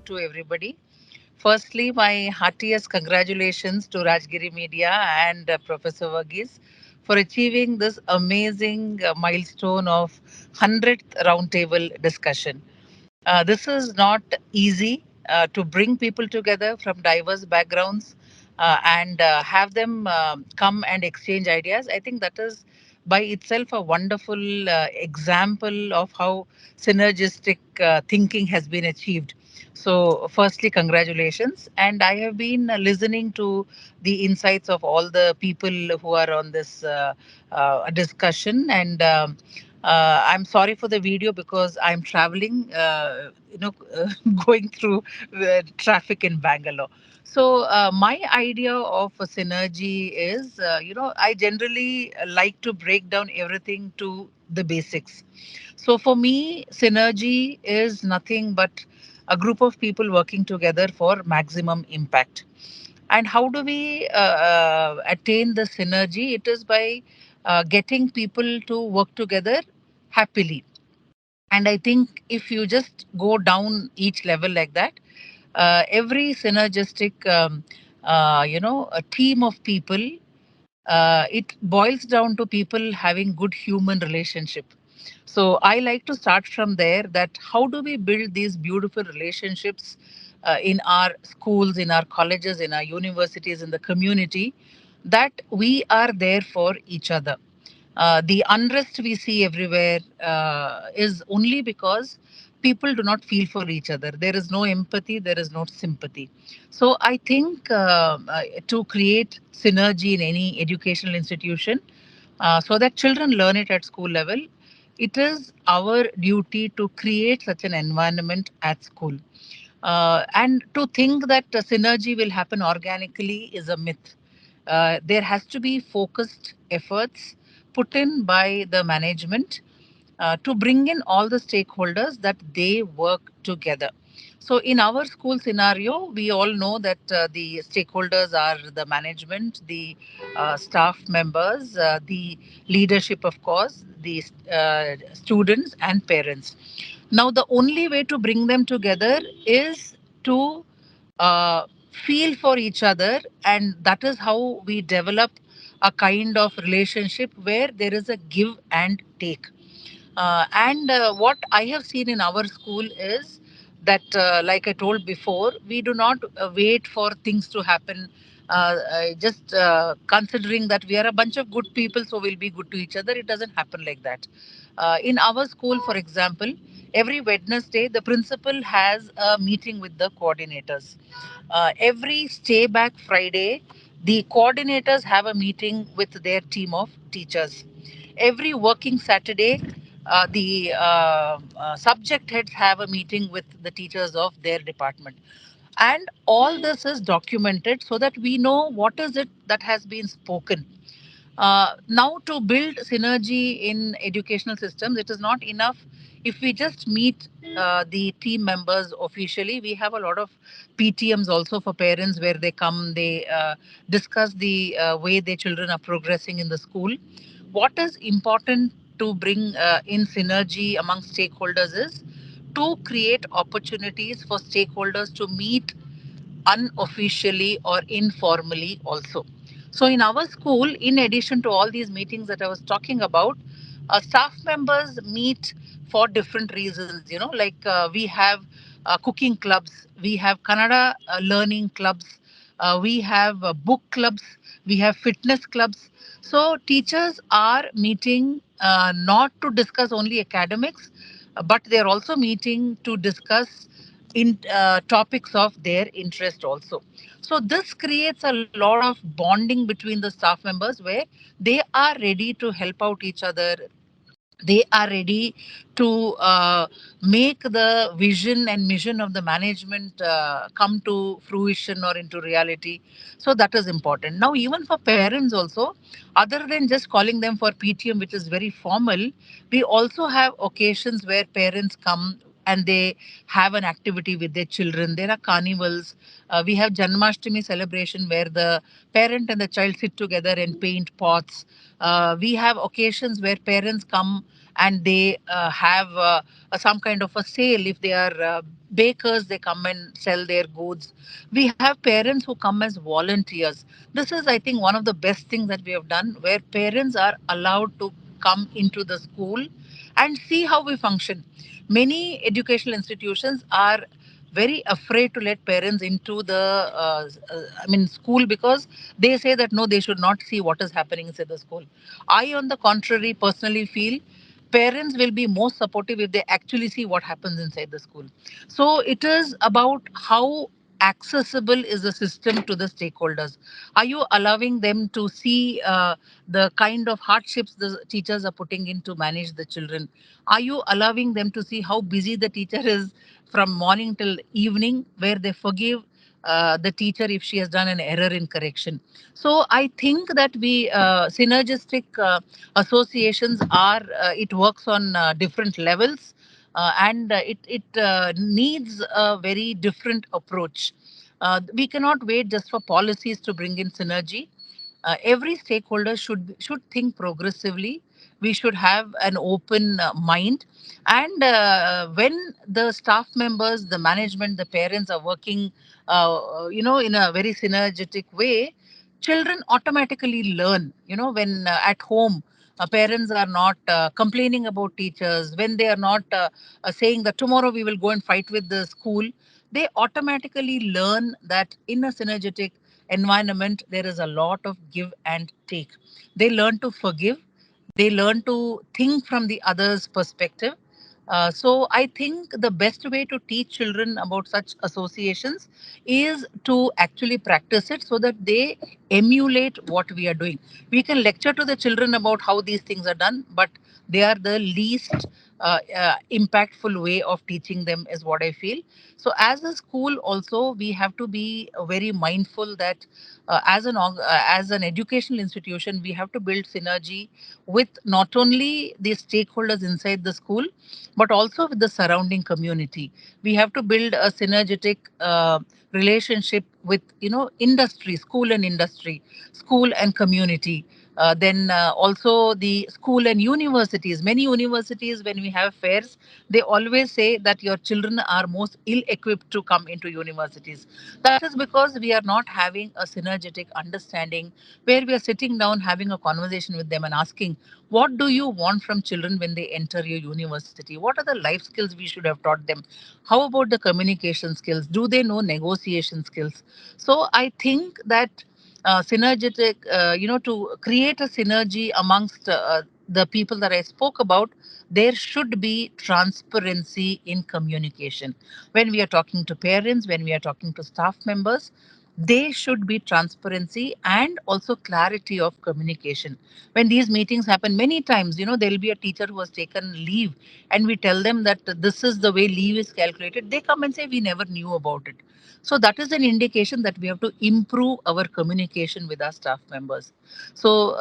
to everybody. Firstly, my heartiest congratulations to Rajagiri Media and Professor Verghese for achieving this amazing milestone of 100th roundtable discussion. This is not easy to bring people together from diverse backgrounds and have them come and exchange ideas. I think that is by itself a wonderful example of how synergistic thinking has been achieved. So, firstly, congratulations. And I have been listening to the insights of all the people who are on this discussion. And I'm sorry for the video because I'm traveling, going through traffic in Bangalore. So my idea of a synergy is, I generally like to break down everything to the basics. So for me, synergy is nothing but a group of people working together for maximum impact. And how do we attain the synergy? It is by getting people to work together happily. And I think if you just go down each level like that, every synergistic, a team of people, it boils down to people having good human relationship. So I like to start from there, that how do we build these beautiful relationships in our schools, in our colleges, in our universities, in the community, that we are there for each other. The unrest we see everywhere is only because people do not feel for each other. There is no empathy, there is no sympathy. So I think to create synergy in any educational institution, so that children learn it at school level, it is our duty to create such an environment at school. And to think that synergy will happen organically is a myth. There has to be focused efforts put in by the management to bring in all the stakeholders, that they work together. So in our school scenario, we all know that the stakeholders are the management, the staff members, the leadership, of course, the students and parents. Now, the only way to bring them together is to uh, feel for each other, and that is how we develop a kind of relationship where there is a give and take. And what I have seen in our school is that, like I told before, we do not wait for things to happen. Just considering that we are a bunch of good people, so we'll be good to each other. It doesn't happen like that. In our school, for example, every Wednesday, the principal has a meeting with the coordinators. Every stay back Friday, the coordinators have a meeting with their team of teachers. Every working Saturday, the subject heads have a meeting with the teachers of their department. And all this is documented so that we know what is it that has been spoken. Now, to build synergy in educational systems, it is not enough if we just meet the team members officially. We have a lot of PTMs also for parents, where they come, they discuss the way their children are progressing in the school. What is important to bring in synergy among stakeholders is to create opportunities for stakeholders to meet unofficially or informally also. So in our school, in addition to all these meetings that I was talking about, staff members meet for different reasons. Like we have cooking clubs, we have Kannada learning clubs, we have book clubs, we have fitness clubs. So teachers are meeting not to discuss only academics, but they are also meeting to discuss in topics of their interest also. So this creates a lot of bonding between the staff members, where they are ready to help out each other. They are ready to make the vision and mission of the management come to fruition or into reality. So that is important. Now, even for parents also, other than just calling them for PTM, which is very formal, we also have occasions where parents come and they have an activity with their children. There are carnivals. We have Janmashtami celebration where the parent and the child sit together and paint pots. We have occasions where parents come and they have some kind of a sale. If they are bakers, they come and sell their goods. We have parents who come as volunteers. This is, I think, one of the best things that we have done, where parents are allowed to come into the school and see how we function. Many educational institutions are very afraid to let parents into the school, because they say that no, they should not see what is happening inside the school. I, on the contrary, personally feel parents will be more supportive if they actually see what happens inside the school. So it is about how accessible is the system to the stakeholders. Are you allowing them to see the kind of hardships the teachers are putting in to manage the children? Are you allowing them to see how busy the teacher is from morning till evening, where they forgive the teacher if she has done an error in correction? So I think that we synergistic associations are it works on different levels, and it needs a very different approach. We cannot wait just for policies to bring in synergy. Every stakeholder should think progressively. We should have an open mind, and when the staff members, the management, the parents are working in a very synergetic way, children automatically learn. When at home, parents are not complaining about teachers, when they are not saying that tomorrow we will go and fight with the school, they automatically learn that in a synergetic environment there is a lot of give and take. They learn to forgive, they learn to think from the other's perspective. So I think the best way to teach children about such associations is to actually practice it, so that they emulate what we are doing. We can lecture to the children about how these things are done, but they are the least impactful way of teaching them, is what I feel. So as a school also, we have to be very mindful that as an educational institution, we have to build synergy with not only the stakeholders inside the school, but also with the surrounding community. We have to build a synergetic relationship with industry, school and industry, school and community. Then also the school and universities. Many universities, when we have fairs, they always say that your children are most ill equipped to come into universities. That is because we are not having a synergetic understanding, where we are sitting down having a conversation with them and asking, what do you want from children when they enter your university? What are the life skills we should have taught them? How about the communication skills? Do they know negotiation skills? So I think that synergetic, to create a synergy amongst the people that I spoke about, there should be transparency in communication. When we are talking to parents, when we are talking to staff members, they should be transparency and also clarity of communication. When these meetings happen, many times, there will be a teacher who has taken leave, and we tell them that this is the way leave is calculated. They come and say, we never knew about it. So that is an indication that we have to improve our communication with our staff members. So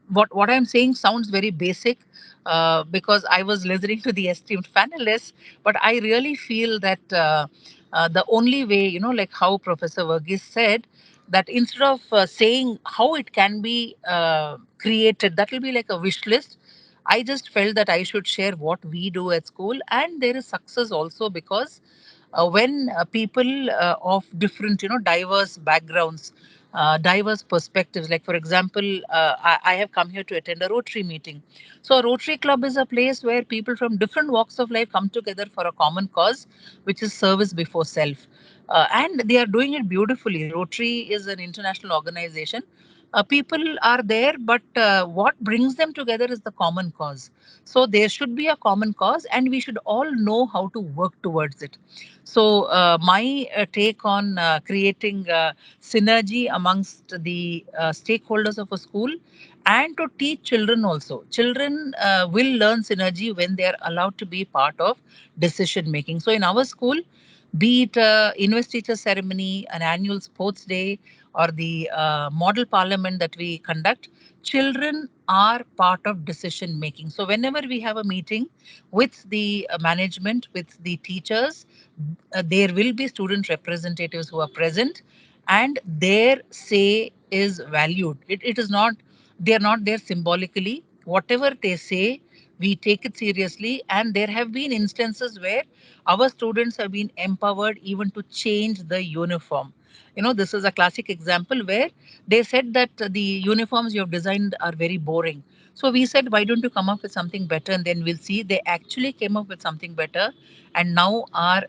what I'm saying sounds very basic, because I was listening to the esteemed panelists, but I really feel that the only way, like how Professor Verghese said, that instead of saying how it can be created, that will be like a wish list. I just felt that I should share what we do at school, and there is success also, because when people of different, diverse backgrounds, diverse perspectives, like for example, I have come here to attend a Rotary meeting. So a Rotary Club is a place where people from different walks of life come together for a common cause, which is service before self. And they are doing it beautifully. Rotary is an international organization. People are there, but what brings them together is the common cause. So there should be a common cause, and we should all know how to work towards it. So my take on creating synergy amongst the stakeholders of a school, and to teach children also. Children will learn synergy when they are allowed to be part of decision making. So in our school, be it a investiture ceremony, an annual sports day, or the model parliament that we conduct, children are part of decision making. So whenever we have a meeting with the management, with the teachers, there will be student representatives who are present, and their say is valued. It is not, they are not there symbolically. Whatever they say, We take it seriously, and there have been instances where our students have been empowered even to change the uniform. This is a classic example where they said that the uniforms you have designed are very boring. So we said, why don't you come up with something better? And then we'll see. They actually came up with something better. And now our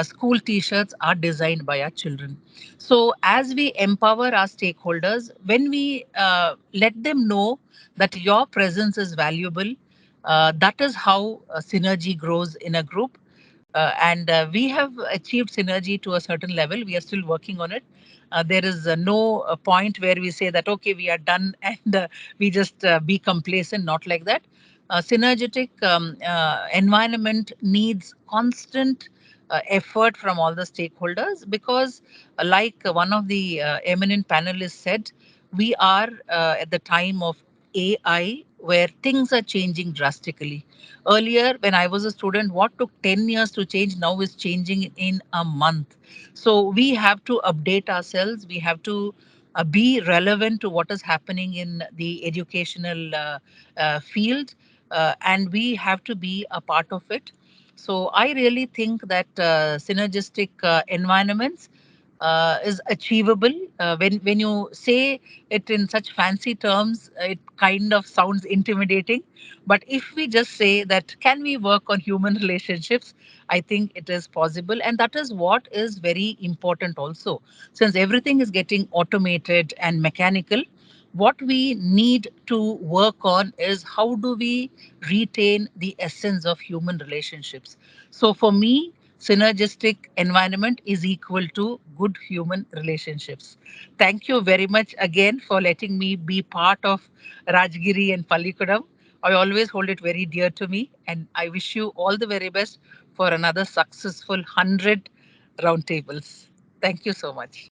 school t-shirts are designed by our children. So as we empower our stakeholders, when we let them know that your presence is valuable, that is how synergy grows in a group. And we have achieved synergy to a certain level. We are still working on it. There is no point where we say that, okay, we are done and we just be complacent, not like that. Synergetic environment needs constant effort from all the stakeholders because, like one of the eminent panelists said, we are at the time of AI where things are changing drastically. Earlier, when I was a student, what took 10 years to change now is changing in a month. So we have to update ourselves. We have to be relevant to what is happening in the educational field, and we have to be a part of it. So I really think that synergistic environments is achievable. When you say it in such fancy terms, it kind of sounds intimidating. But if we just say that, can we work on human relationships? I think it is possible, and that is what is very important also. Since everything is getting automated and mechanical, what we need to work on is how do we retain the essence of human relationships. So for me, synergistic environment is equal to good human relationships. Thank you very much again for letting me be part of Rajgiri and Pallikudam. I always hold it very dear to me, and I wish you all the very best for another successful 100 roundtables. Thank you so much.